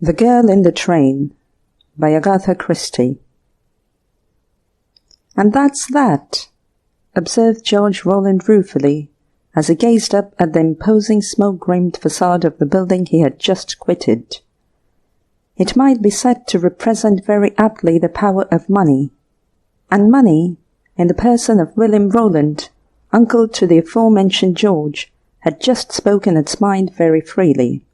The Girl in the Train by Agatha Christie. "And that's that," observed George Roland ruefully, as he gazed up at the imposing smoke-grimed facade of the building he had just quitted. It might be said to represent very aptly the power of money, and money, in the person of William Roland, uncle to the aforementioned George, had just spoken its mind very freely.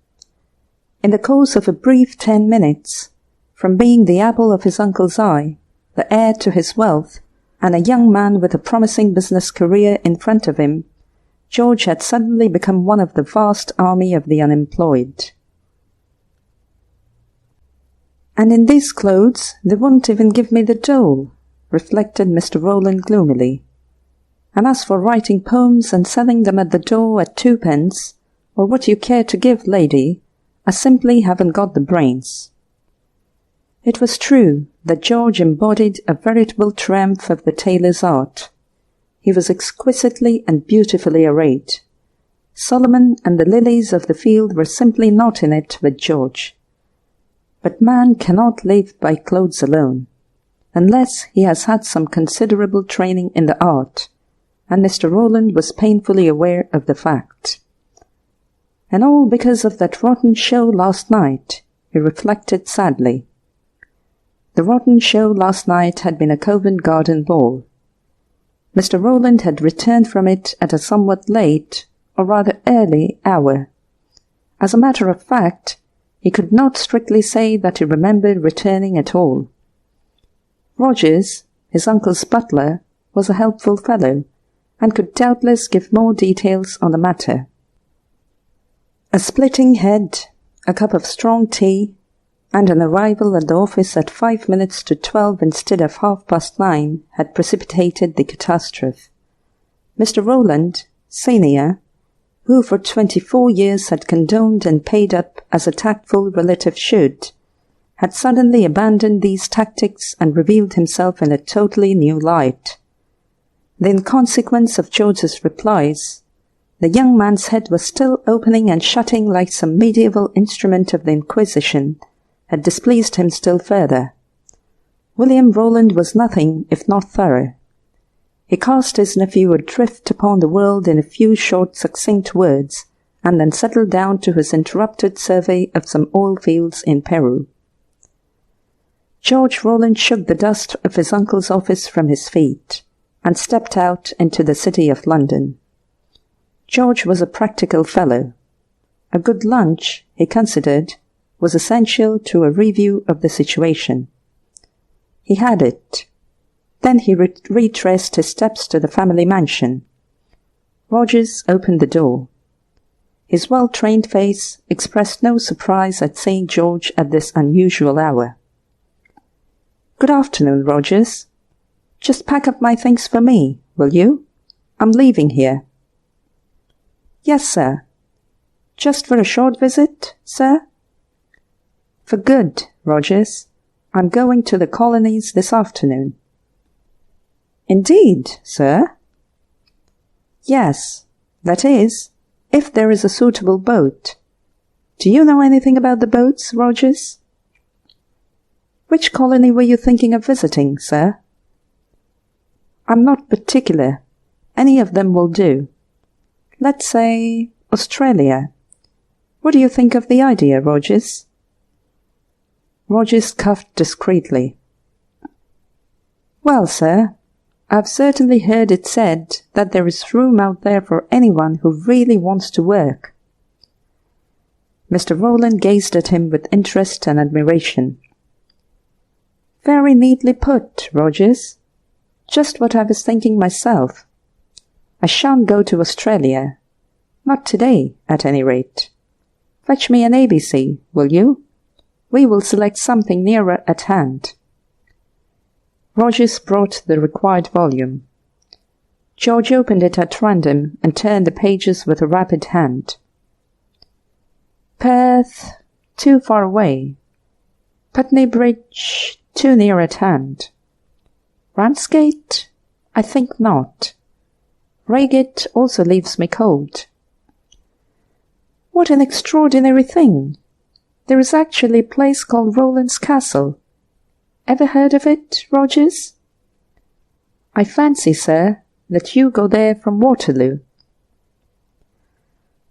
In the course of a brief 10 minutes, from being the apple of his uncle's eye, the heir to his wealth, and a young man with a promising business career in front of him, George had suddenly become one of the vast army of the unemployed. "And in these clothes they won't even give me the dole," reflected Mr. Roland gloomily. "And as for writing poems and selling them at the door at 2p, or what you care to give, lady, I simply haven't got the brains." It was true that George embodied a veritable triumph of the tailor's art. He was exquisitely and beautifully arrayed. Solomon and the lilies of the field were simply not in it with George. But man cannot live by clothes alone, unless he has had some considerable training in the art, and Mr. Roland was painfully aware of the fact. "And all because of that rotten show last night," he reflected sadly. The rotten show last night had been a Covent Garden ball. Mr. Roland had returned from it at a somewhat late, or rather early, hour. As a matter of fact, he could not strictly say that he remembered returning at all. Rogers, his uncle's butler, was a helpful fellow, and could doubtless give more details on the matter. A splitting head, a cup of strong tea, and an arrival at the office at 5 minutes to 12 instead of 9:30 had precipitated the catastrophe. Mr. Roland, senior, who for 24 years had condoned and paid up as a tactful relative should, had suddenly abandoned these tactics and revealed himself in a totally new light. The inconsequence of George's replies, the young man's head was still opening and shutting like some medieval instrument of the Inquisition, had displeased him still further. William Roland was nothing if not thorough. He cast his nephew adrift upon the world in a few short, succinct words, and then settled down to his interrupted survey of some oil fields in Peru. George Roland shook the dust of his uncle's office from his feet, and stepped out into the city of London. George was a practical fellow. A good lunch, he considered, was essential to a review of the situation. He had it. Then he retraced his steps to the family mansion. Rogers opened the door. His well-trained face expressed no surprise at seeing George at this unusual hour. "Good afternoon, Rogers. Just pack up my things for me, will you? I'm leaving here." "Yes, sir." "Just for a short visit, sir?" "For good, Rogers. I'm going to the colonies this afternoon." "Indeed, sir?" "Yes, that is, if there is a suitable boat. Do you know anything about the boats, Rogers?" "Which colony were you thinking of visiting, sir?" "I'm not particular. Any of them will do. Let's say Australia. What do you think of the idea, Rogers?" Rogers coughed discreetly. "Well, sir, I've certainly heard it said that there is room out there for anyone who really wants to work." Mr. Roland gazed at him with interest and admiration. "Very neatly put, Rogers. Just what I was thinking myself. I shan't go to Australia. Not today, at any rate. Fetch me an ABC, will you? We will select something nearer at hand." Rogers brought the required volume. George opened it at random and turned the pages with a rapid hand. "Perth, too far away. Putney Bridge, too near at hand. Ramsgate? I think not. Reigate also leaves me cold." "What an extraordinary thing! There is actually a place called Rowland's Castle. Ever heard of it, Rogers? I fancy, sir, that you go there from Waterloo.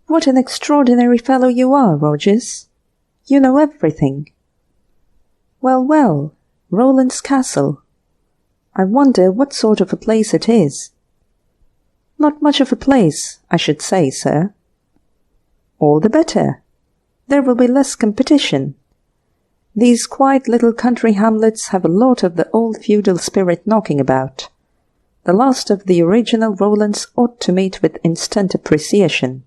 What an extraordinary fellow you are, Rogers. You know everything. Well, well, Rowland's Castle. I wonder what sort of a place it is. Not much of a place, I should say, sir. All the better. There will be less competition. These quiet little country hamlets have a lot of the old feudal spirit knocking about. The last of the original Rowlands ought to meet with instant appreciation.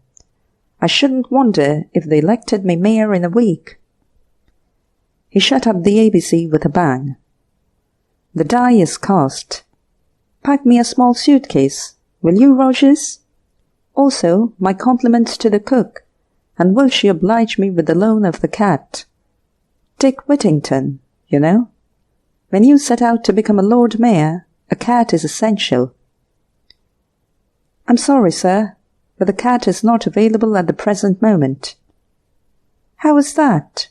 I shouldn't wonder if they elected me mayor in a week. He shut up the ABC with a bang. The die is cast. Pack me a small suitcase, will you, Rogers? Also, my compliments to the cook, and will she oblige me with the loan of the cat? Dick Whittington, you know. When you set out to become a Lord Mayor, a cat is essential. I'm sorry, sir, but the cat is not available at the present moment. How is that?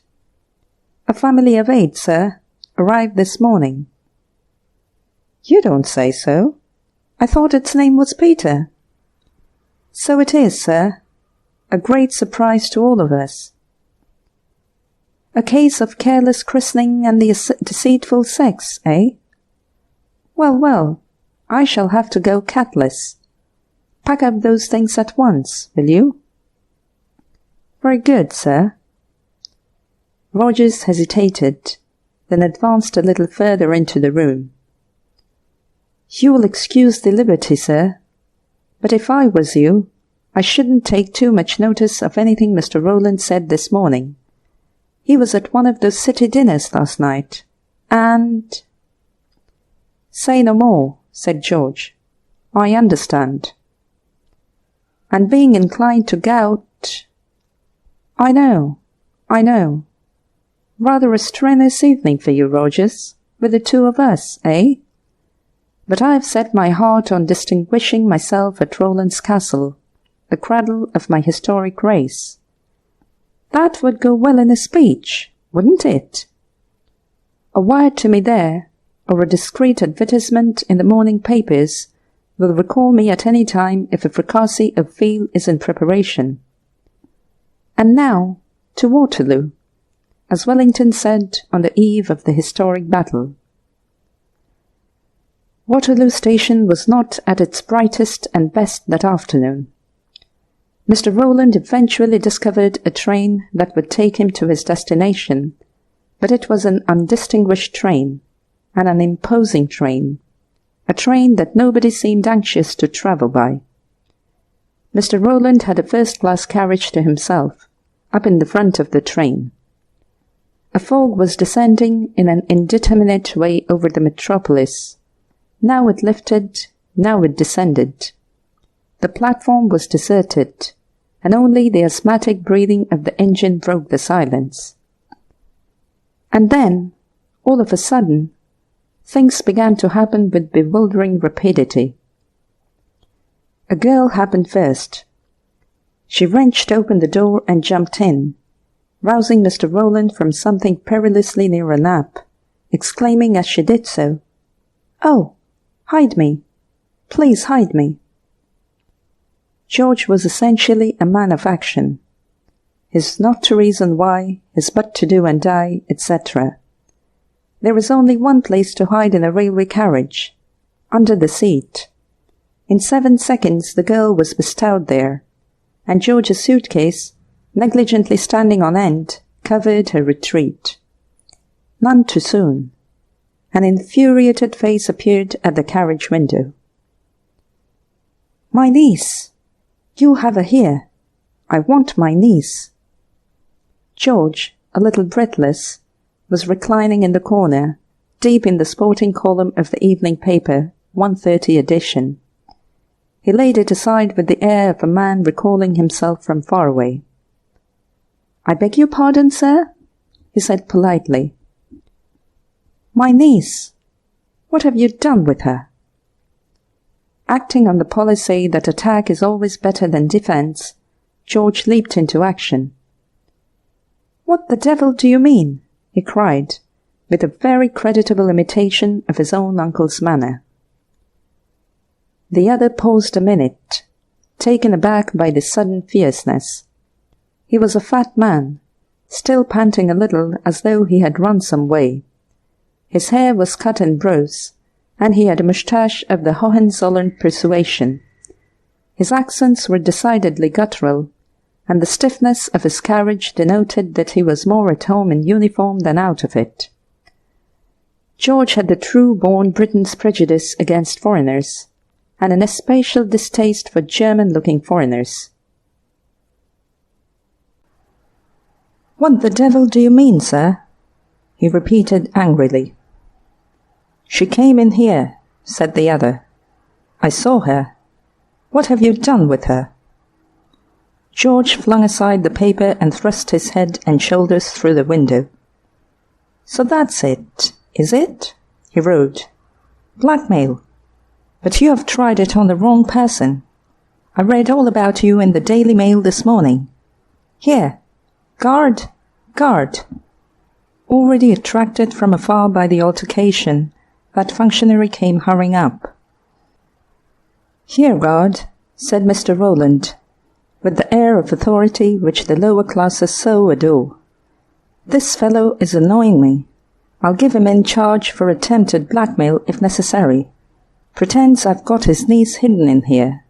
A family of 8, sir, arrived this morning. You don't say so. I thought its name was Peter. So it is, sir. A great surprise to all of us. A case of careless christening and the deceitful sex, eh? Well, well, I shall have to go catless. Pack up those things at once, will you? Very good, sir. Rogers hesitated, then advanced a little further into the room. You will excuse the liberty, sir, but if I was you, I shouldn't take too much notice of anything Mr. Rowland said this morning. He was at one of those city dinners last night, and— Say no more, said George. I understand. And being inclined to gout— I know. Rather a strenuous evening for you, Rogers, with the 2 of us, eh? But I have set my heart on distinguishing myself at Rowland's Castle, the cradle of my historic race. That would go well in a speech, wouldn't it? A wire to me there, or a discreet advertisement in the morning papers, will recall me at any time if a fricassee of veal is in preparation. And now, to Waterloo, as Wellington said on the eve of the historic battle. Waterloo Station was not at its brightest and best that afternoon. Mr. Rowland eventually discovered a train that would take him to his destination, but it was an undistinguished train, and an imposing train, a train that nobody seemed anxious to travel by. Mr. Rowland had a first-class carriage to himself, up in the front of the train. A fog was descending in an indeterminate way over the metropolis. Now it lifted, now it descended. The platform was deserted, and only the asthmatic breathing of the engine broke the silence. And then, all of a sudden, things began to happen with bewildering rapidity. A girl happened first. She wrenched open the door and jumped in, rousing Mr. Rowland from something perilously near a nap, exclaiming as she did so, "Oh, hide me! Please hide me!" George was essentially a man of action. His not to reason why, his but to do and die, etc. There was only one place to hide in a railway carriage, under the seat. In 7 seconds the girl was bestowed there, and George's suitcase, negligently standing on end, covered her retreat. None too soon. An infuriated face appeared at the carriage window. "My niece! You have her here. I want my niece." George, a little breathless, was reclining in the corner, deep in the sporting column of the evening paper, 1:30 edition. He laid it aside with the air of a man recalling himself from far away. "I beg your pardon, sir?" he said politely. "My niece. What have you done with her?" Acting on the policy that attack is always better than defense, George leaped into action. "What the devil do you mean?" he cried, with a very creditable imitation of his own uncle's manner. The other paused a minute, taken aback by this sudden fierceness. He was a fat man, still panting a little as though he had run some way. His hair was cut in brows, and he had a moustache of the Hohenzollern persuasion. His accents were decidedly guttural, and the stiffness of his carriage denoted that he was more at home in uniform than out of it. George had the true-born Briton's prejudice against foreigners, and an especial distaste for German-looking foreigners. "What the devil do you mean, sir?" he repeated angrily. "She came in here," said the other. "I saw her. What have you done with her?" George flung aside the paper and thrust his head and shoulders through the window. "So that's it, is it?" he wrote. "Blackmail. But you have tried it on the wrong person. I read all about you in the Daily Mail this morning. Here, guard, guard." Already attracted from afar by the altercation, that functionary came hurrying up. "Here, guard," said Mr. Rowland, with the air of authority which the lower classes so adore. "This fellow is annoying me. I'll give him in charge for attempted blackmail if necessary. Pretends I've got his niece hidden in here.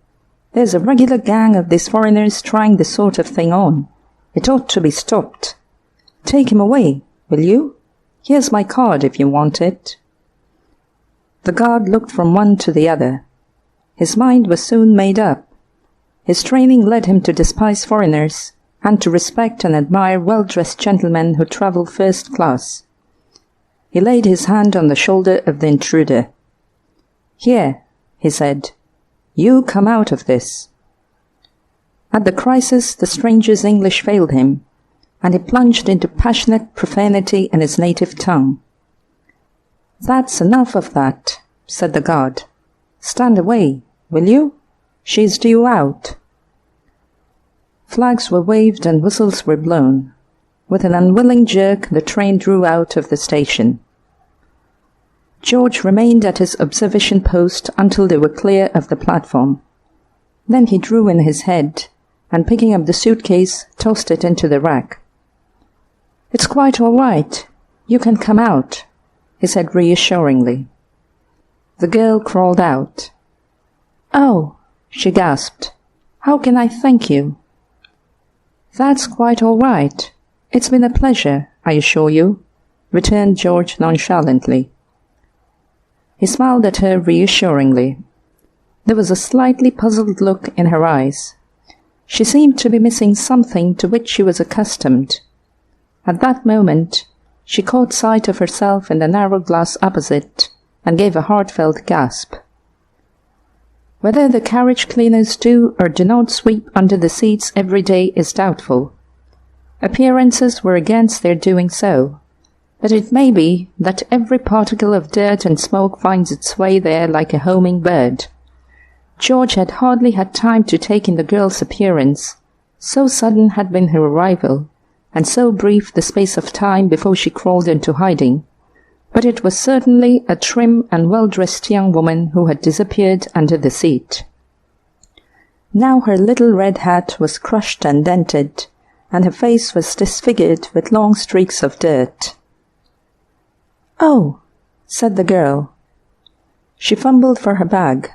There's a regular gang of these foreigners trying this sort of thing on. It ought to be stopped. Take him away, will you? Here's my card if you want it." The guard looked from one to the other. His mind was soon made up. His training led him to despise foreigners, and to respect and admire well-dressed gentlemen who travel first class. He laid his hand on the shoulder of the intruder. "Here," he said, "you come out of this." At the crisis the stranger's English failed him, and he plunged into passionate profanity in his native tongue. "That's enough of that," said the guard. "Stand away, will you? She's due out." Flags were waved and whistles were blown. With an unwilling jerk the train drew out of the station. George remained at his observation post until they were clear of the platform. Then he drew in his head, and picking up the suitcase, tossed it into the rack. "It's quite all right. You can come out," he said reassuringly. The girl crawled out. "Oh," she gasped, "how can I thank you?" "That's quite all right. It's been a pleasure, I assure you," returned George nonchalantly. He smiled at her reassuringly. There was a slightly puzzled look in her eyes. She seemed to be missing something to which she was accustomed. At that moment, she caught sight of herself in the narrow glass opposite, and gave a heartfelt gasp. Whether the carriage cleaners do or do not sweep under the seats every day is doubtful. Appearances were against their doing so, but it may be that every particle of dirt and smoke finds its way there like a homing bird. George had hardly had time to take in the girl's appearance, so sudden had been her arrival, and so brief the space of time before she crawled into hiding. But it was certainly a trim and well-dressed young woman who had disappeared under the seat. Now her little red hat was crushed and dented, and her face was disfigured with long streaks of dirt. "Oh," said the girl. She fumbled for her bag.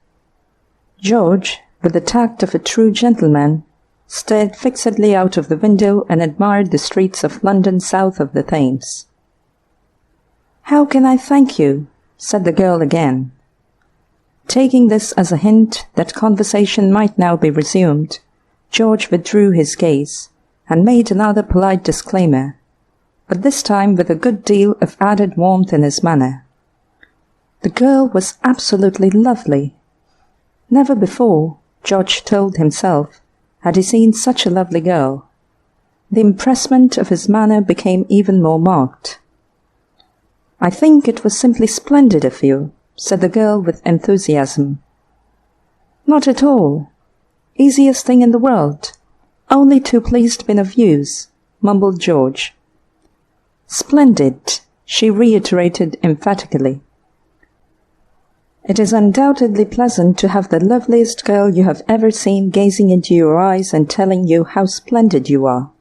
George, with the tact of a true gentleman, stared fixedly out of the window and admired the streets of London south of the Thames. "How can I thank you?" said the girl again. Taking this as a hint that conversation might now be resumed, George withdrew his gaze, and made another polite disclaimer, but this time with a good deal of added warmth in his manner. The girl was absolutely lovely. Never before, George told himself, had he seen such a lovely girl. The impressment of his manner became even more marked. "I think it was simply splendid of you," said the girl with enthusiasm. "Not at all. Easiest thing in the world. Only too pleased been of use," mumbled George, "Splendid," she reiterated emphatically. "It is undoubtedly pleasant to have the loveliest girl you have ever seen gazing into your eyes and telling you how splendid you are."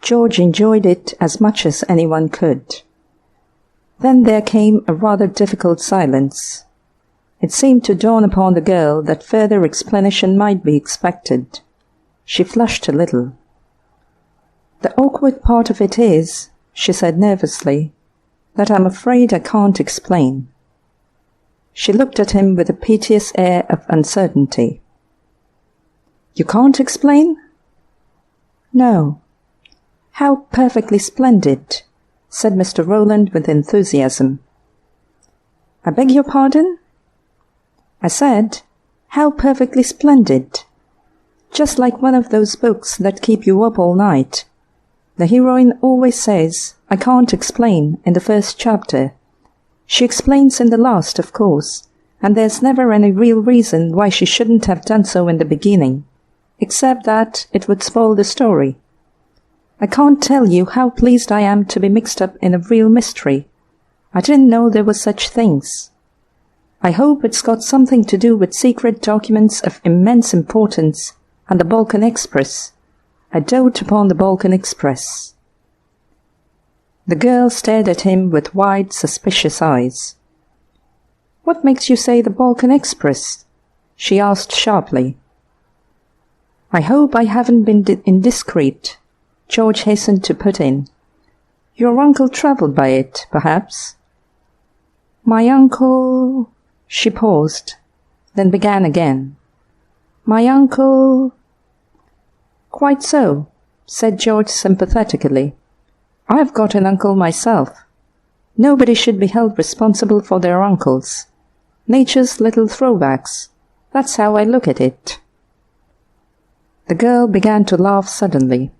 George enjoyed it as much as anyone could. Then there came a rather difficult silence. It seemed to dawn upon the girl that further explanation might be expected. She flushed a little. "The awkward part of it is," she said nervously, "that I'm afraid I can't explain." She looked at him with a piteous air of uncertainty. "You can't explain?" "No." "How perfectly splendid," said Mr. Rowland with enthusiasm. "I beg your pardon?" "I said, how perfectly splendid. Just like one of those books that keep you up all night. The heroine always says, 'I can't explain,' in the first chapter. She explains in the last, of course, and there's never any real reason why she shouldn't have done so in the beginning, except that it would spoil the story. I can't tell you how pleased I am to be mixed up in a real mystery. I didn't know there were such things. I hope it's got something to do with secret documents of immense importance and the Balkan Express. I dote upon the Balkan Express." The girl stared at him with wide, suspicious eyes. "What makes you say the Balkan Express?" she asked sharply. "I hope I haven't been indiscreet," George hastened to put in. "Your uncle travelled by it, perhaps?" "My uncle—" She paused, then began again. "My uncle—" "Quite so," said George sympathetically. "I've got an uncle myself. Nobody should be held responsible for their uncles. Nature's little throwbacks. That's how I look at it." The girl began to laugh suddenly.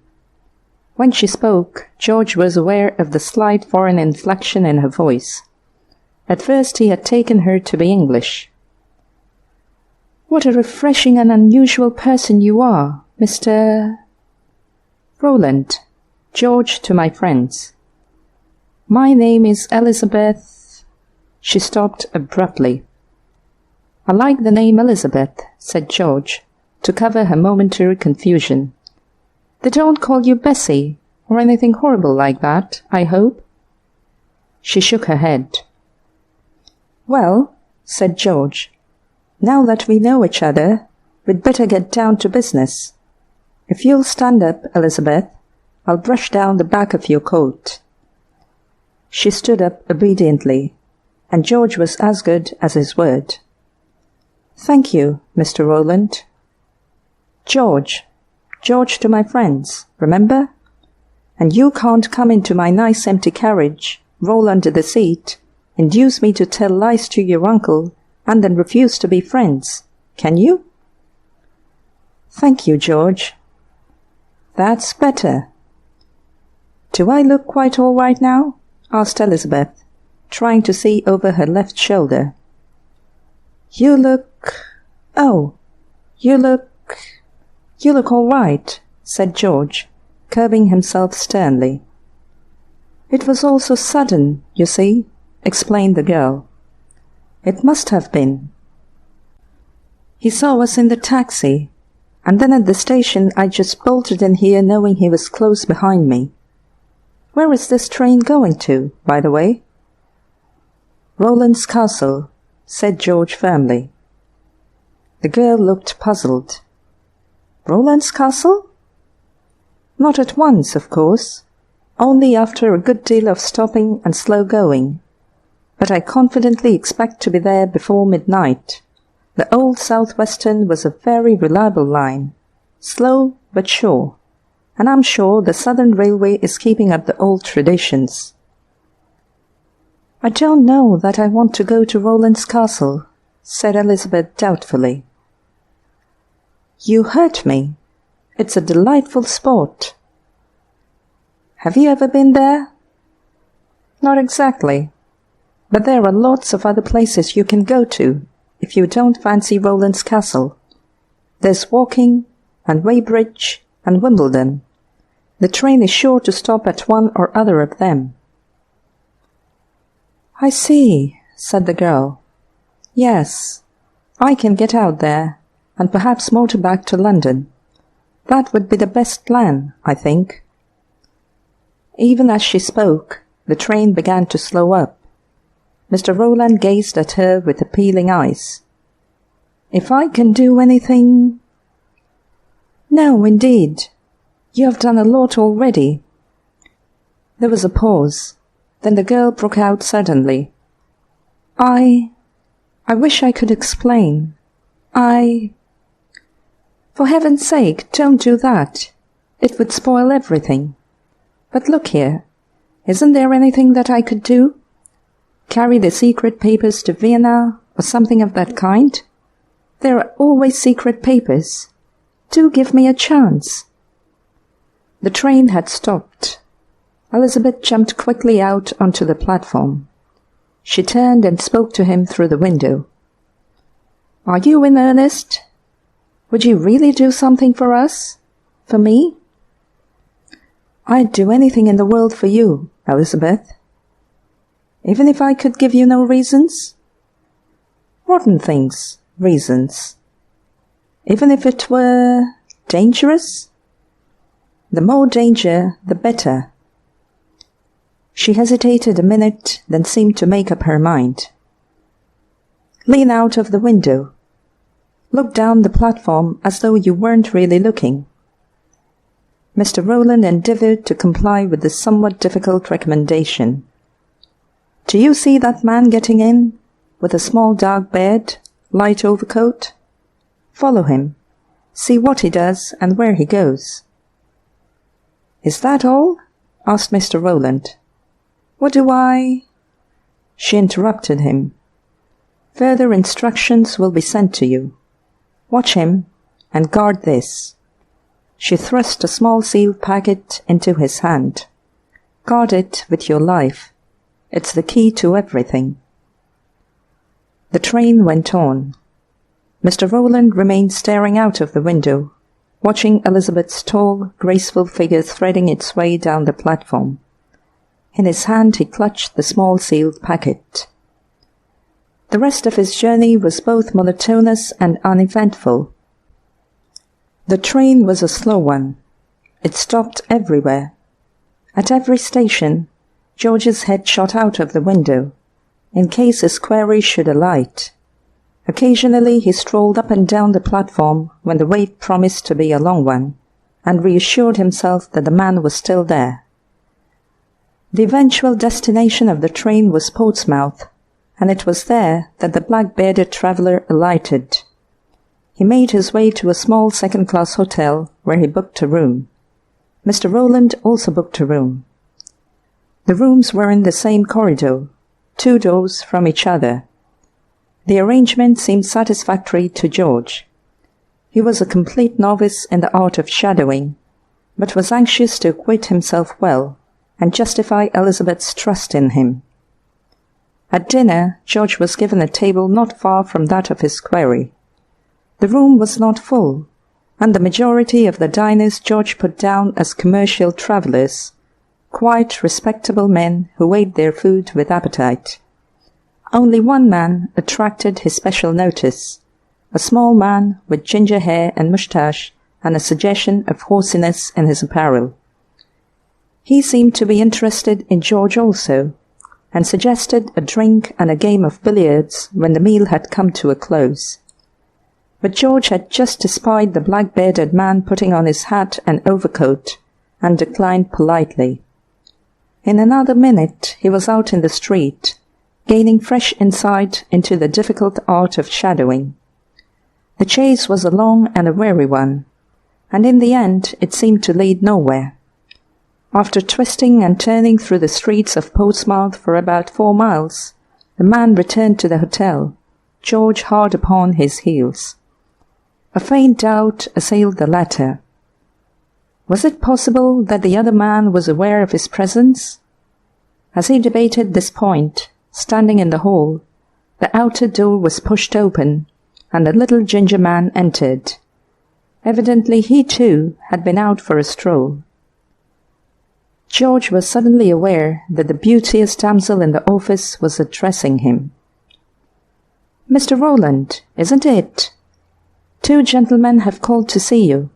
When she spoke, George was aware of the slight foreign inflection in her voice. At first he had taken her to be English. "What a refreshing and unusual person you are, Mr. Rowland." George to my friends. "My name is Elizabeth—" She stopped abruptly. "I like the name Elizabeth," said George, to cover her momentary confusion. "They don't call you Bessie, or anything horrible like that, I hope?" She shook her head. "Well," said George, "now that we know each other, we'd better get down to business. If you'll stand up, Elizabeth, I'll brush down the back of your coat." She stood up obediently, and George was as good as his word. "Thank you, Mr. Rowland." "George. George to my friends, remember? And you can't come into my nice empty carriage, roll under the seat, induce me to tell lies to your uncle, and then refuse to be friends, can you?" "Thank you, George." "That's better." "Do I look quite all right now?" asked Elizabeth, trying to see over her left shoulder. "You look— oh, you look all right," said George, curbing himself sternly. "It was all so sudden, you see," explained the girl. "It must have been. He saw us in the taxi, and then at the station I just bolted in here knowing he was close behind me. Where is this train going to, by the way?" "Rowland's Castle," said George firmly. The girl looked puzzled. "Rowland's Castle?" "Not at once, of course. Only after a good deal of stopping and slow going. But I confidently expect to be there before midnight. The old South-Western was a very reliable line. Slow but sure. And I'm sure the Southern Railway is keeping up the old traditions." "I don't know that I want to go to Rowland's Castle," said Elizabeth doubtfully. "You hurt me. It's a delightful spot." "Have you ever been there?" "Not exactly. But there are lots of other places you can go to, if you don't fancy Rowland's Castle. There's Woking, and Weybridge, and Wimbledon. The train is sure to stop at one or other of them. "I see," said the girl. "Yes, I can get out there, and perhaps motor back to London. That would be the best plan, I think." Even as she spoke, the train began to slow up. Mr. Rowland gazed at her with appealing eyes. "If I can do anything—" "No, indeed. You have done a lot already." There was a pause. Then the girl broke out suddenly. I wish I could explain. For heaven's sake, don't do that. It would spoil everything. But look here, isn't there anything that I could do? Carry the secret papers to Vienna, or something of that kind? There are always secret papers. Do give me a chance." The train had stopped. Elizabeth jumped quickly out onto the platform. She turned and spoke to him through the window. "Are you in earnest? Would you really do something for us? For me?" "I'd do anything in the world for you, Elizabeth." "Even if I could give you no reasons?" "Rotten things, reasons." "Even if it were dangerous?" "The more danger, the better." She hesitated a minute, then seemed to make up her mind. "Lean out of the window. Look down the platform as though you weren't really looking." Mr. Rowland endeavoured to comply with this somewhat difficult recommendation. "Do you see that man getting in, with a small dark bed, light overcoat? Follow him. See what he does and where he goes." "Is that all?" asked Mr. Rowland. "What do I—" She interrupted him. "Further instructions will be sent to you. Watch him, and guard this." She thrust a small sealed packet into his hand. "Guard it with your life. It's the key to everything." The train went on. Mr. Rowland remained staring out of the window, watching Elizabeth's tall, graceful figure threading its way down the platform. In his hand he clutched the small sealed packet. The rest of his journey was both monotonous and uneventful. The train was a slow one. It stopped everywhere. At every station, George's head shot out of the window, in case his query should alight. Occasionally he strolled up and down the platform when the wait promised to be a long one, and reassured himself that the man was still there. The eventual destination of the train was Portsmouth, and it was there that the black-bearded traveller alighted. He made his way to a small second-class hotel, where he booked a room. Mr. Rowland also booked a room. The rooms were in the same corridor, 2 doors from each other. The arrangement seemed satisfactory to George. He was a complete novice in the art of shadowing, but was anxious to acquit himself well and justify Elizabeth's trust in him. At dinner, George was given a table not far from that of his quarry. The room was not full, and the majority of the diners George put down as commercial travellers, quite respectable men who ate their food with appetite. Only one man attracted his special notice, a small man with ginger hair and moustache and a suggestion of horsiness in his apparel. He seemed to be interested in George also, and suggested a drink and a game of billiards when the meal had come to a close. But George had just espied the black-bearded man putting on his hat and overcoat, and declined politely. In another minute he was out in the street, gaining fresh insight into the difficult art of shadowing. The chase was a long and a weary one, and in the end it seemed to lead nowhere. After twisting and turning through the streets of Portsmouth for about 4 miles, the man returned to the hotel, George hard upon his heels. A faint doubt assailed the latter. Was it possible that the other man was aware of his presence? As he debated this point, standing in the hall, the outer door was pushed open, and a little ginger man entered. Evidently he too had been out for a stroll. George was suddenly aware that the beauteous damsel in the office was addressing him. "Mr. Rowland, isn't it? 2 gentlemen have called to see you.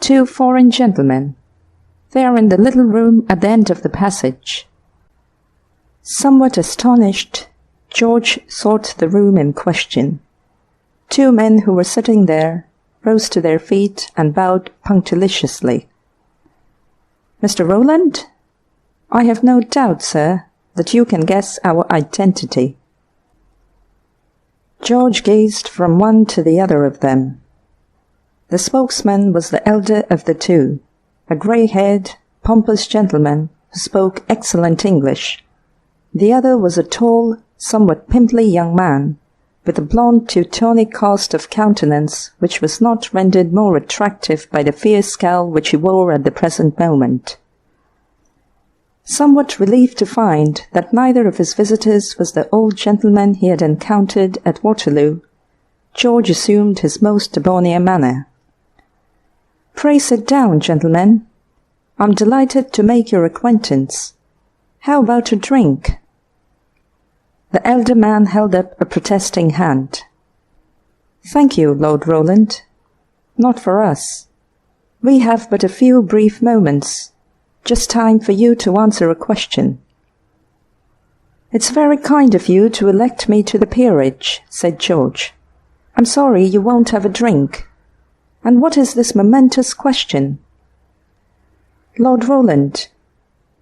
2 foreign gentlemen. They are in the little room at the end of the passage." Somewhat astonished, George sought the room in question. 2 men who were sitting there rose to their feet and bowed punctiliously. "Mr. Rowland, I have no doubt, sir, that you can guess our identity." George gazed from one to the other of them. The spokesman was the elder of the 2, a grey-haired, pompous gentleman who spoke excellent English. The other was a tall, somewhat pimply young man, with a blonde Teutonic cast of countenance which was not rendered more attractive by the fierce scowl which he wore at the present moment. Somewhat relieved to find that neither of his visitors was the old gentleman he had encountered at Waterloo, George assumed his most debonair manner. "Pray sit down, gentlemen. I'm delighted to make your acquaintance. How about a drink?" The elder man held up a protesting hand. "Thank you, Lord Rowland. Not for us. We have but a few brief moments, just time for you to answer a question." "It's very kind of you to elect me to the peerage," said George. "I'm sorry you won't have a drink. And what is this momentous question?" "Lord Rowland,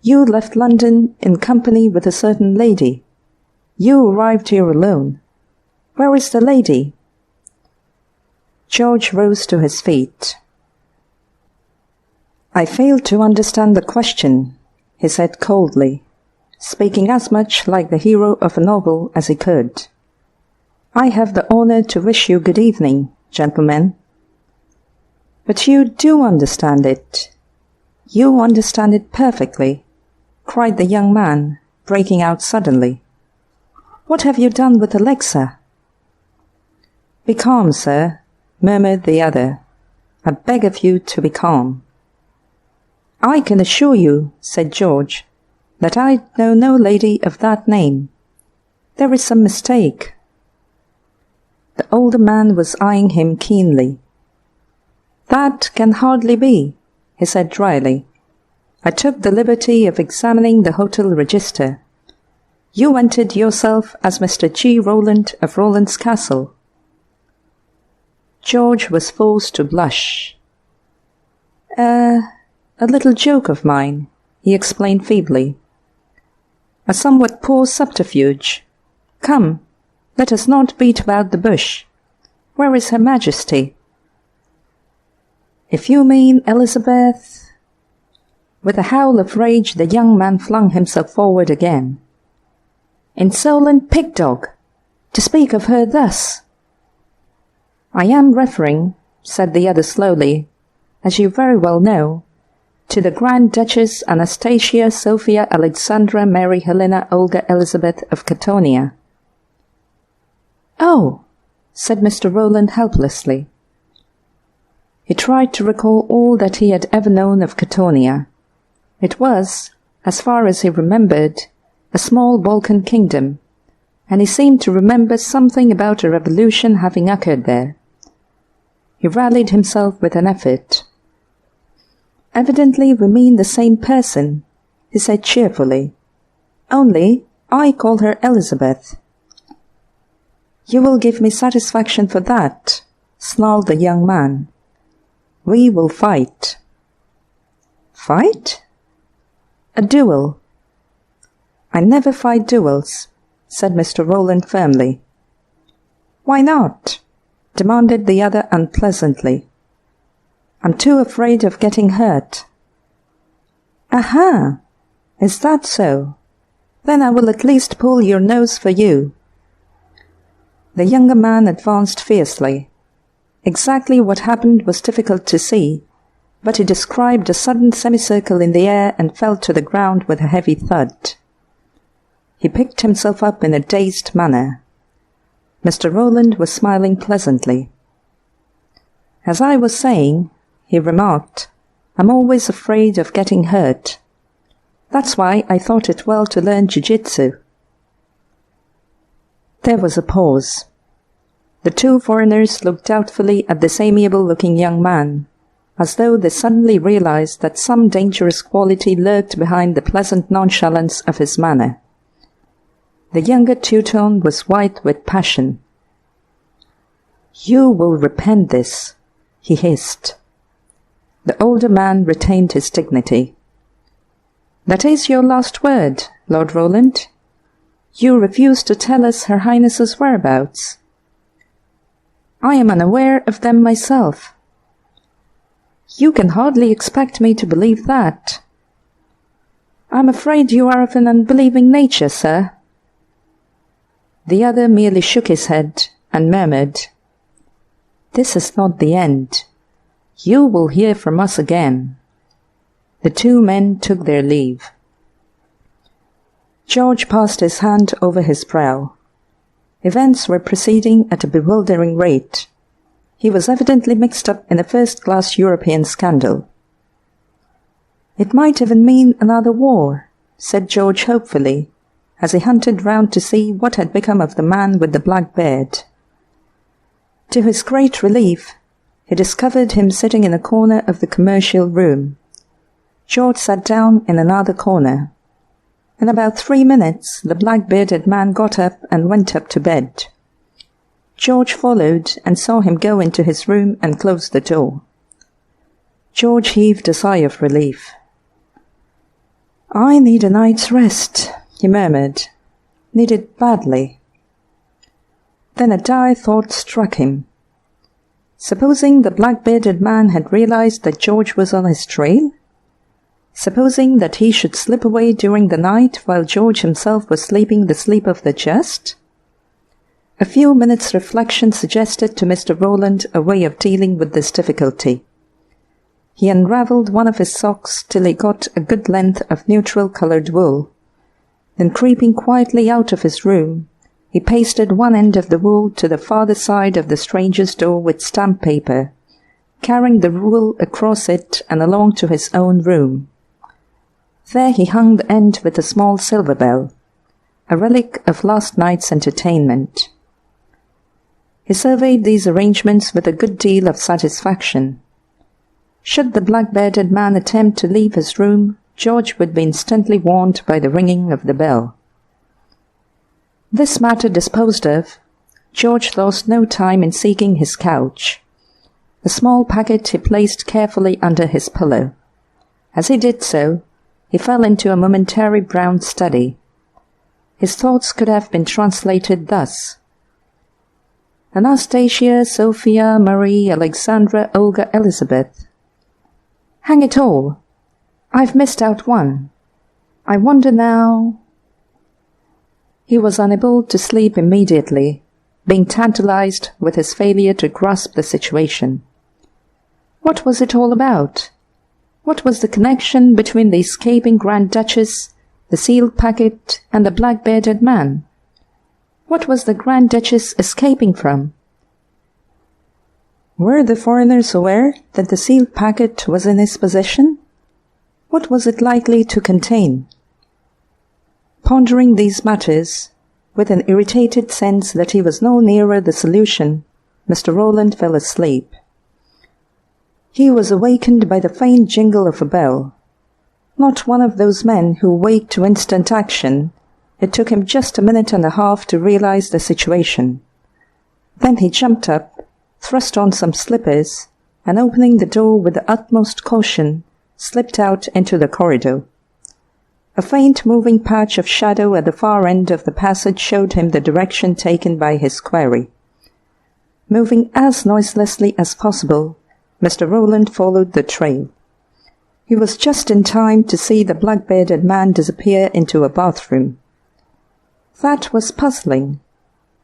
you left London in company with a certain lady. You arrived here alone. Where is the lady?" George rose to his feet. "I fail to understand the question," he said coldly, speaking as much like the hero of a novel as he could. "I have the honour to wish you good evening, gentlemen." "But you do understand it. You understand it perfectly," cried the young man, breaking out suddenly. "What have you done with Alexa?" "Be calm, sir," murmured the other. "I beg of you to be calm." "I can assure you," said George, "that I know no lady of that name. There is some mistake." The older man was eyeing him keenly. "That can hardly be," he said dryly. "I took the liberty of examining the hotel register. You entered yourself as Mr. G. Rowland of Rowland's Castle." George was forced to blush. A little joke of mine," he explained feebly. "A somewhat poor subterfuge. Come, let us not beat about the bush. Where is Her Majesty?" "If you mean Elizabeth—" With a howl of rage the young man flung himself forward again. "Insolent pig-dog! To speak of her thus!" "I am referring," said the other slowly, "as you very well know, to the Grand Duchess Anastasia Sophia Alexandra Mary Helena Olga Elizabeth of Cattonia." "Oh!" said Mr. Rowland helplessly. He tried to recall all that he had ever known of Cattonia. It was, as far as he remembered, a small Balkan kingdom, and he seemed to remember something about a revolution having occurred there. He rallied himself with an effort. "Evidently we mean the same person," he said cheerfully. "Only I call her Elizabeth." "You will give me satisfaction for that," snarled the young man. "We will fight." "Fight?" "A duel." "I never fight duels," said Mr. Rowland firmly. "Why not?" demanded the other unpleasantly. "I'm too afraid of getting hurt." "Aha! Is that so? Then I will at least pull your nose for you." The younger man advanced fiercely. Exactly what happened was difficult to see, but he described a sudden semicircle in the air and fell to the ground with a heavy thud. He picked himself up in a dazed manner. Mr. Rowland was smiling pleasantly. "As I was saying," he remarked, "I'm always afraid of getting hurt." That's why I thought it well to learn jiu-jitsu." There was a pause. The two foreigners looked doubtfully at this amiable-looking young man, as though they suddenly realized that some dangerous quality lurked behind the pleasant nonchalance of his manner. The younger Teuton was white with passion. "You will repent this," he hissed. The older man retained his dignity. "That is your last word, Lord Roland? You refuse to tell us Her Highness's whereabouts?" "I am unaware of them myself." "You can hardly expect me to believe that." "I'm afraid you are of an unbelieving nature, sir." The other merely shook his head and murmured, "This is not the end. You will hear from us again." The two men took their leave. George passed his hand over his brow. Events were proceeding at a bewildering rate. He was evidently mixed up in a first-class European scandal. "It might even mean another war," said George hopefully, as he hunted round to see what had become of the man with the black beard. To his great relief, he discovered him sitting in a corner of the commercial room. George sat down in another corner. In about 3 minutes, the black-bearded man got up and went up to bed. George followed and saw him go into his room and close the door. George heaved a sigh of relief. "I need a night's rest," he murmured. "Need it badly." Then a dire thought struck him. Supposing the black-bearded man had realized that George was on his trail? Supposing that he should slip away during the night while George himself was sleeping the sleep of the just? A few minutes' reflection suggested to Mr. Roland a way of dealing with this difficulty. He unravelled one of his socks till he got a good length of neutral-coloured wool. Then creeping quietly out of his room, he pasted one end of the wool to the farther side of the stranger's door with stamp paper, carrying the wool across it and along to his own room. There he hung the end with a small silver bell, a relic of last night's entertainment. He surveyed these arrangements with a good deal of satisfaction. Should the black-bearded man attempt to leave his room, George would be instantly warned by the ringing of the bell. This matter disposed of, George lost no time in seeking his couch. The small packet he placed carefully under his pillow. As he did so, he fell into a momentary brown study. His thoughts could have been translated thus: Anastasia, Sophia, Marie, Alexandra, Olga, Elizabeth. Hang it all! I've missed out one. I wonder now... He was unable to sleep immediately, being tantalized with his failure to grasp the situation. What was it all about? What was the connection between the escaping Grand Duchess, the sealed packet, and the black-bearded man? What was the Grand Duchess escaping from? Were the foreigners aware that the sealed packet was in his possession? What was it likely to contain? Pondering these matters, with an irritated sense that he was no nearer the solution, Mr. Roland fell asleep. He was awakened by the faint jingle of a bell. Not one of those men who wake to instant action. It took him just a minute and a half to realize the situation. Then he jumped up, thrust on some slippers, and opening the door with the utmost caution, slipped out into the corridor. A faint moving patch of shadow at the far end of the passage showed him the direction taken by his quarry. Moving as noiselessly as possible, Mr. Roland followed the trail. He was just in time to see the black-bearded man disappear into a bathroom. That was puzzling,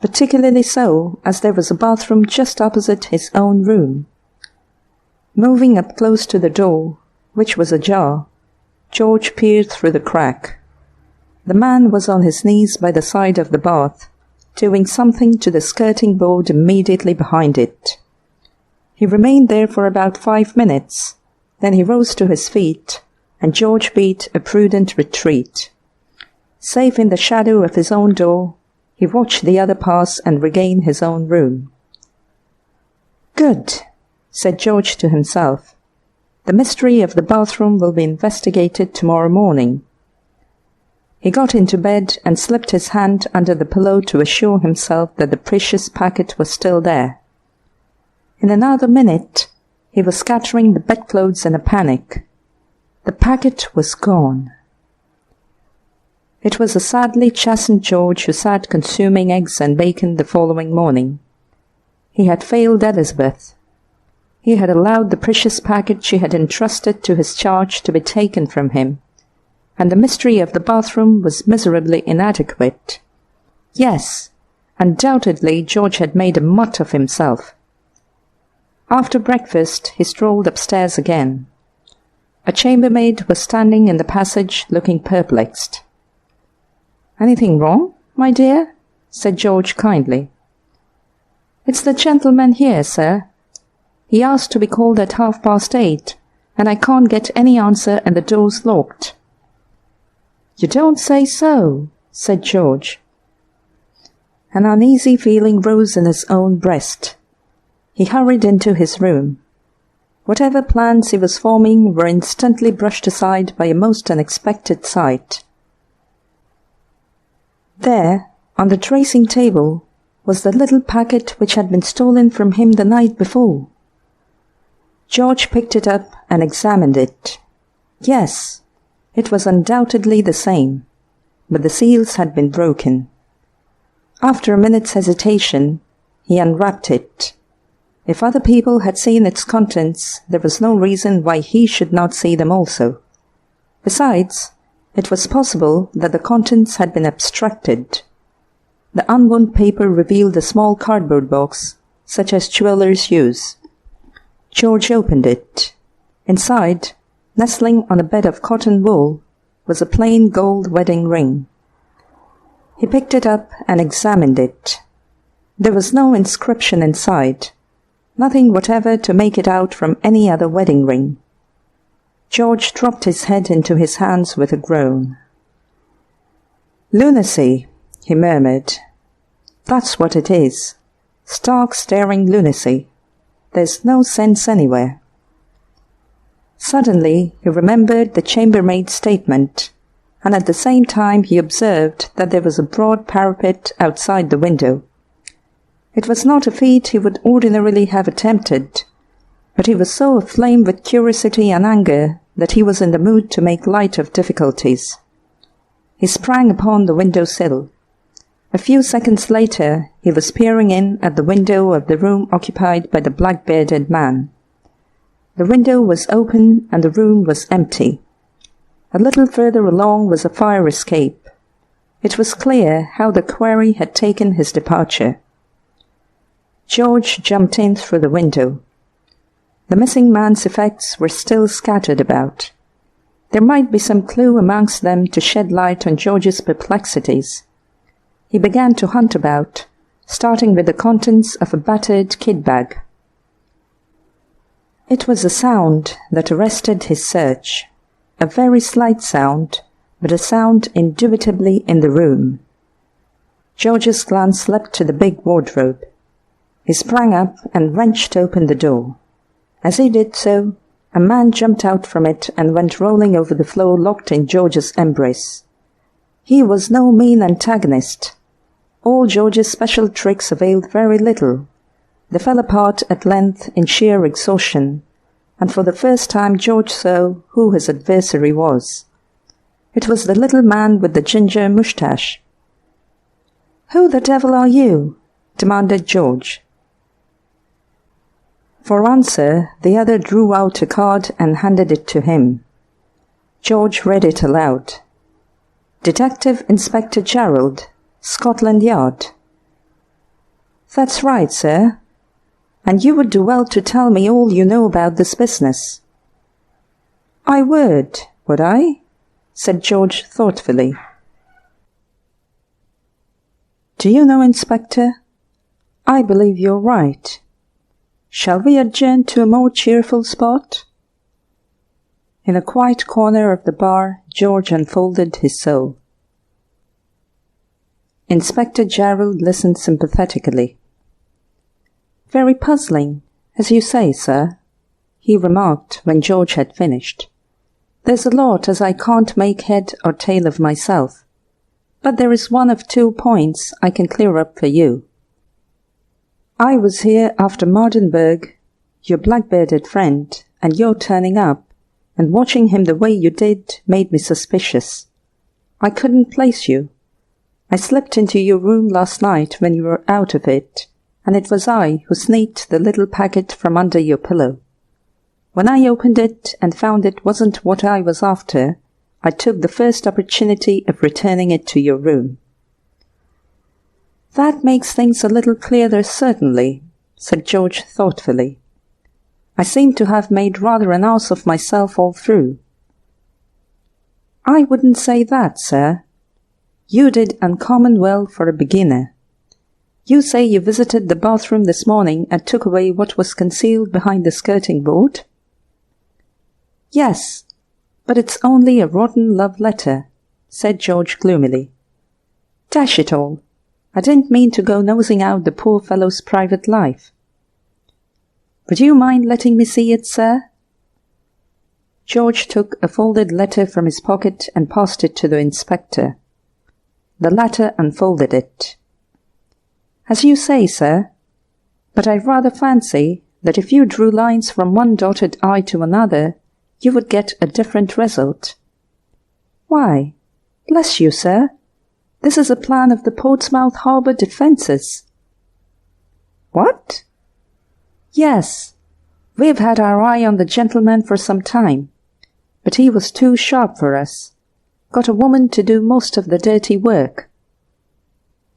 particularly so as there was a bathroom just opposite his own room. Moving up close to the door, which was ajar, George peered through the crack. The man was on his knees by the side of the bath, doing something to the skirting board immediately behind it. He remained there for about 5 minutes. Then he rose to his feet, and George beat a prudent retreat. Safe in the shadow of his own door, he watched the other pass and regain his own room. "Good," said George to himself. "The mystery of the bathroom will be investigated tomorrow morning." He got into bed and slipped his hand under the pillow to assure himself that the precious packet was still there. In another minute, he was scattering the bedclothes in a panic. The packet was gone. It was a sadly chastened George who sat consuming eggs and bacon the following morning. He had failed Elizabeth. He had allowed the precious packet she had entrusted to his charge to be taken from him, and the mystery of the bathroom was miserably inadequate. Yes, undoubtedly George had made a mutt of himself. After breakfast, he strolled upstairs again. A chambermaid was standing in the passage looking perplexed. "Anything wrong, my dear?" said George kindly. "It's the gentleman here, sir. He asked to be called at 8:30, and I can't get any answer and the door's locked." "You don't say so," said George. An uneasy feeling rose in his own breast. He hurried into his room. Whatever plans he was forming were instantly brushed aside by a most unexpected sight. There, on the tracing table, was the little packet which had been stolen from him the night before. George picked it up and examined it. Yes, it was undoubtedly the same, but the seals had been broken. After a minute's hesitation, he unwrapped it. If other people had seen its contents, there was no reason why he should not see them also. Besides, it was possible that the contents had been abstracted. The unwound paper revealed a small cardboard box, such as jewelers use. George opened it. Inside, nestling on a bed of cotton wool, was a plain gold wedding ring. He picked it up and examined it. There was no inscription inside, nothing whatever to make it out from any other wedding ring. George dropped his head into his hands with a groan. "Lunacy," he murmured. "That's what it is. Stark staring lunacy. There's no sense anywhere." Suddenly he remembered the chambermaid's statement, and at the same time he observed that there was a broad parapet outside the window. It was not a feat he would ordinarily have attempted, but he was so aflame with curiosity and anger that he was in the mood to make light of difficulties. He sprang upon the window-sill. A few seconds later he was peering in at the window of the room occupied by the black-bearded man. The window was open and the room was empty. A little further along was a fire escape. It was clear how the quarry had taken his departure. George jumped in through the window. The missing man's effects were still scattered about. There might be some clue amongst them to shed light on George's perplexities. He began to hunt about, starting with the contents of a battered kit-bag. It was a sound that arrested his search, a very slight sound, but a sound indubitably in the room. George's glance leapt to the big wardrobe. He sprang up and wrenched open the door. As he did so, a man jumped out from it and went rolling over the floor locked in George's embrace. He was no mean antagonist. All George's special tricks availed very little. They fell apart at length in sheer exhaustion, and for the first time George saw who his adversary was. It was the little man with the ginger moustache. "Who the devil are you?" demanded George. For answer, the other drew out a card and handed it to him. George read it aloud. "Detective Inspector Gerald, Scotland Yard." "That's right, sir. And you would do well to tell me all you know about this business." "I would I?" said George thoughtfully. "Do you know, Inspector? I believe you're right. Shall we adjourn to a more cheerful spot?" In a quiet corner of the bar, George unfolded his soul. Inspector Gerald listened sympathetically. "Very puzzling, as you say, sir," he remarked when George had finished. "There's a lot as I can't make head or tail of myself, but there is one of 2 points I can clear up for you. I was here after Mardenberg, your black-bearded friend, and your turning up, and watching him the way you did made me suspicious. I couldn't place you. I slipped into your room last night when you were out of it, and it was I who sneaked the little packet from under your pillow. When I opened it and found it wasn't what I was after, I took the first opportunity of returning it to your room." "That makes things a little clearer, certainly," said George thoughtfully. "I seem to have made rather an ass of myself all through." "I wouldn't say that, sir. You did uncommon well for a beginner. You say you visited the bathroom this morning and took away what was concealed behind the skirting board?" "Yes, but it's only a rotten love letter," said George gloomily. "Dash it all, I didn't mean to go nosing out the poor fellow's private life." "Would you mind letting me see it, sir?" George took a folded letter from his pocket and passed it to the inspector. The latter unfolded it. "As you say, sir, but I rather fancy that if you drew lines from one dotted I to another, you would get a different result." "Why, bless you, sir, this is a plan of the Portsmouth Harbour defences." "What?" "Yes, we've had our eye on the gentleman for some time, but he was too sharp for us. Got a woman to do most of the dirty work."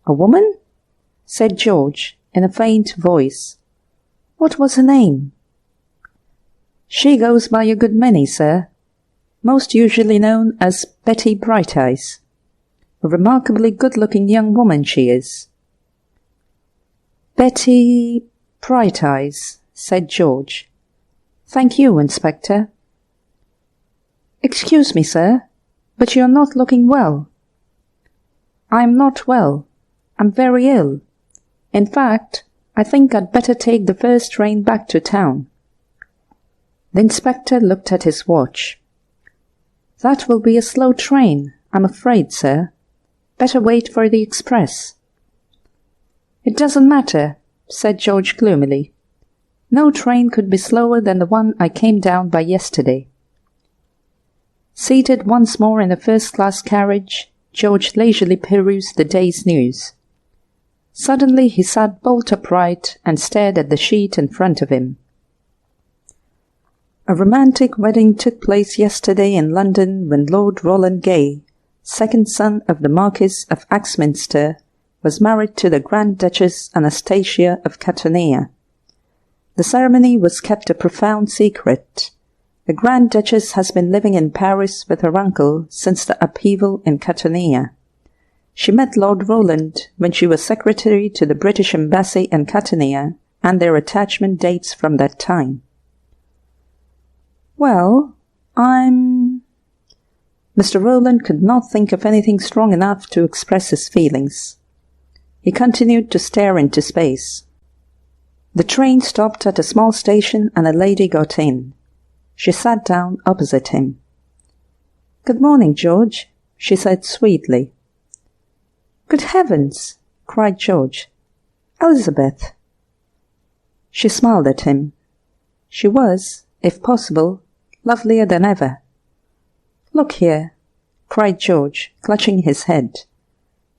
"A woman?" said George in a faint voice. "What was her name?" "She goes by a good many, sir. Most usually known as Betty Brighteyes. A remarkably good-looking young woman she is." "Betty Brighteyes," said George. "Thank you, Inspector." "Excuse me, sir, but you're not looking well." "I'm not well. I'm very ill. In fact, I think I'd better take the first train back to town." The inspector looked at his watch. "That will be a slow train, I'm afraid, sir. Better wait for the express." "It doesn't matter," said George gloomily. "No train could be slower than the one I came down by yesterday." Seated once more in a first-class carriage, George leisurely perused the day's news. Suddenly he sat bolt upright and stared at the sheet in front of him. A romantic wedding took place yesterday in London when Lord Roland Gay, second son of the Marquis of Axminster, was married to the Grand Duchess Anastasia of Catania. The ceremony was kept a profound secret. The Grand Duchess has been living in Paris with her uncle since the upheaval in Catania. She met Lord Roland when she was secretary to the British Embassy in Catania, and their attachment dates from that time. "Well, Mr. Roland could not think of anything strong enough to express his feelings. He continued to stare into space. The train stopped at a small station and a lady got in. She sat down opposite him. "Good morning, George," she said sweetly. "Good heavens!" cried George. "Elizabeth!" She smiled at him. She was, if possible, lovelier than ever. "Look here," cried George, clutching his head.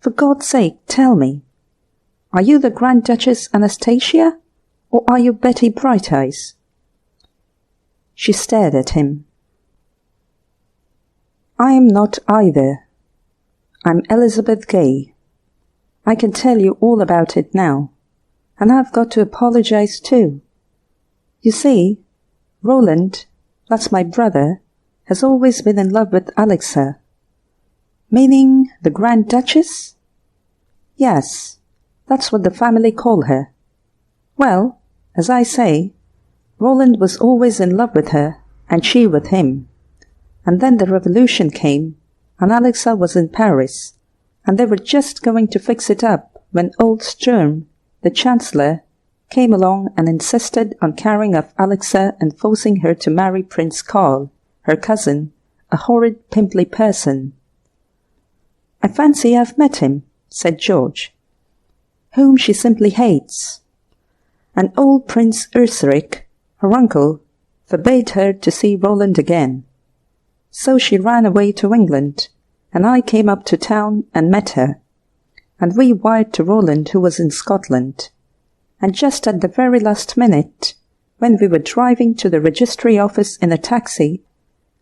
"For God's sake, tell me. Are you the Grand Duchess Anastasia, or are you Betty Brighteyes?" She stared at him. "I am not either. I'm Elizabeth Gay. I can tell you all about it now, and I've got to apologize too. You see, Roland, that's my brother, has always been in love with Alexa." "Meaning the Grand Duchess?" "Yes, that's what the family call her. Well, as I say, Roland was always in love with her, and she with him. And then the revolution came, and Alexa was in Paris, and they were just going to fix it up when old Sturm, the Chancellor, came along and insisted on carrying off Alexa and forcing her to marry Prince Karl, her cousin, a horrid, pimply person. "I fancy I've met him," said George. "Whom she simply hates. And old Prince Urseric, her uncle, forbade her to see Roland again. So she ran away to England, and I came up to town and met her. And we wired to Roland, who was in Scotland. And just at the very last minute, when we were driving to the registry office in a taxi,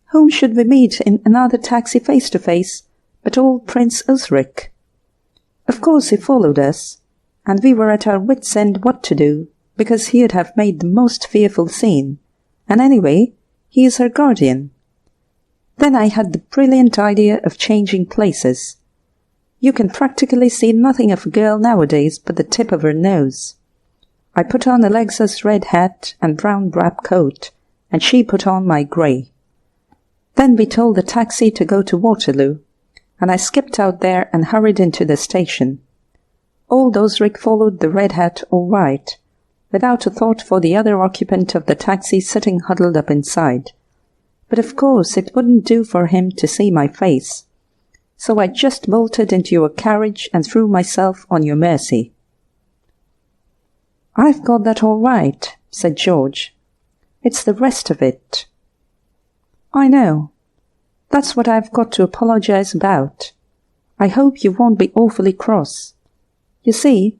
whom should we meet in another taxi face to face but old Prince Urseric? Of course he followed us, and we were at our wits' end what to do, because he'd have made the most fearful scene, and anyway, he is her guardian. Then I had the brilliant idea of changing places. You can practically see nothing of a girl nowadays but the tip of her nose. I put on Alexa's red hat and brown wrap coat, and she put on my grey. Then we told the taxi to go to Waterloo, and I skipped out there and hurried into the station. Old Osric followed the red hat all right, without a thought for the other occupant of the taxi sitting huddled up inside. But of course it wouldn't do for him to see my face, so I just bolted into your carriage and threw myself on your mercy." "I've got that all right," said George. "It's the rest of it." "I know. That's what I've got to apologize about. I hope you won't be awfully cross. You see,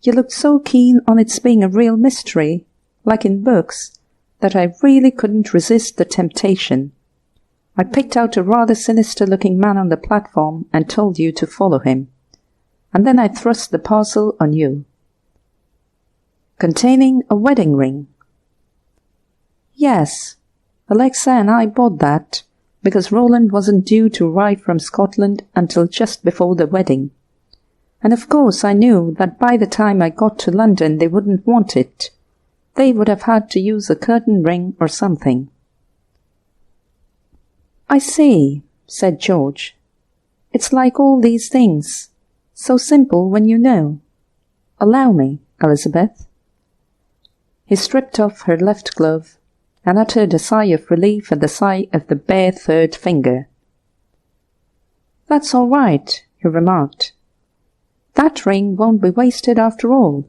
you looked so keen on its being a real mystery, like in books, that I really couldn't resist the temptation. I picked out a rather sinister-looking man on the platform and told you to follow him. And then I thrust the parcel on you." "Containing a wedding ring?" "Yes. Alexa and I bought that, because Roland wasn't due to arrive from Scotland until just before the wedding. And of course I knew that by the time I got to London they wouldn't want it. They would have had to use a curtain ring or something." "I see," said George. "It's like all these things. So simple when you know. Allow me, Elizabeth." He stripped off her left glove and uttered a sigh of relief at the sight of the bare third finger. "That's all right," he remarked. "That ring won't be wasted after all."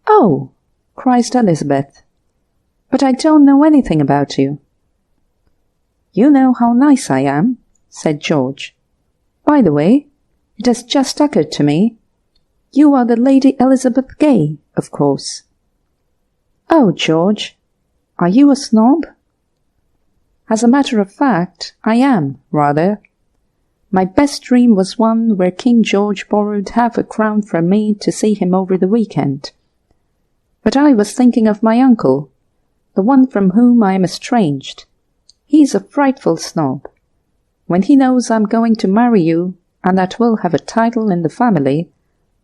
"Oh!" cried Elizabeth. "But I don't know anything about you." "You know how nice I am," said George. "By the way, it has just occurred to me. You are the Lady Elizabeth Gay, of course." "Oh, George, are you a snob?" "As a matter of fact, I am, rather. My best dream was one where King George borrowed half a crown from me to see him over the weekend. But I was thinking of my uncle, the one from whom I am estranged. He's a frightful snob. When he knows I'm going to marry you, and that we'll have a title in the family,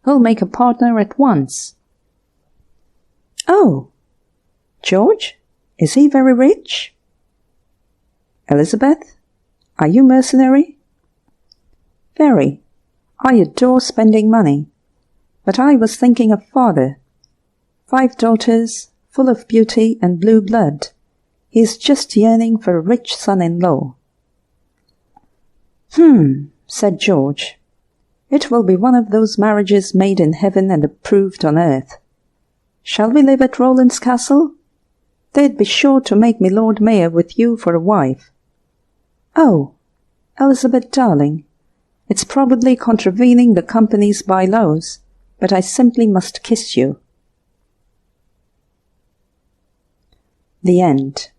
he'll make a partner at once." "Oh! George, is he very rich?" "Elizabeth, are you mercenary?" "Very. I adore spending money. But I was thinking of father. 5 daughters, full of beauty and blue blood. He's just yearning for a rich son-in-law." Said George. "It will be one of those marriages made in heaven and approved on earth. Shall we live at Roland's castle? They'd be sure to make me Lord Mayor with you for a wife." "Oh, Elizabeth, darling, it's probably contravening the company's bylaws, but I simply must kiss you." The end.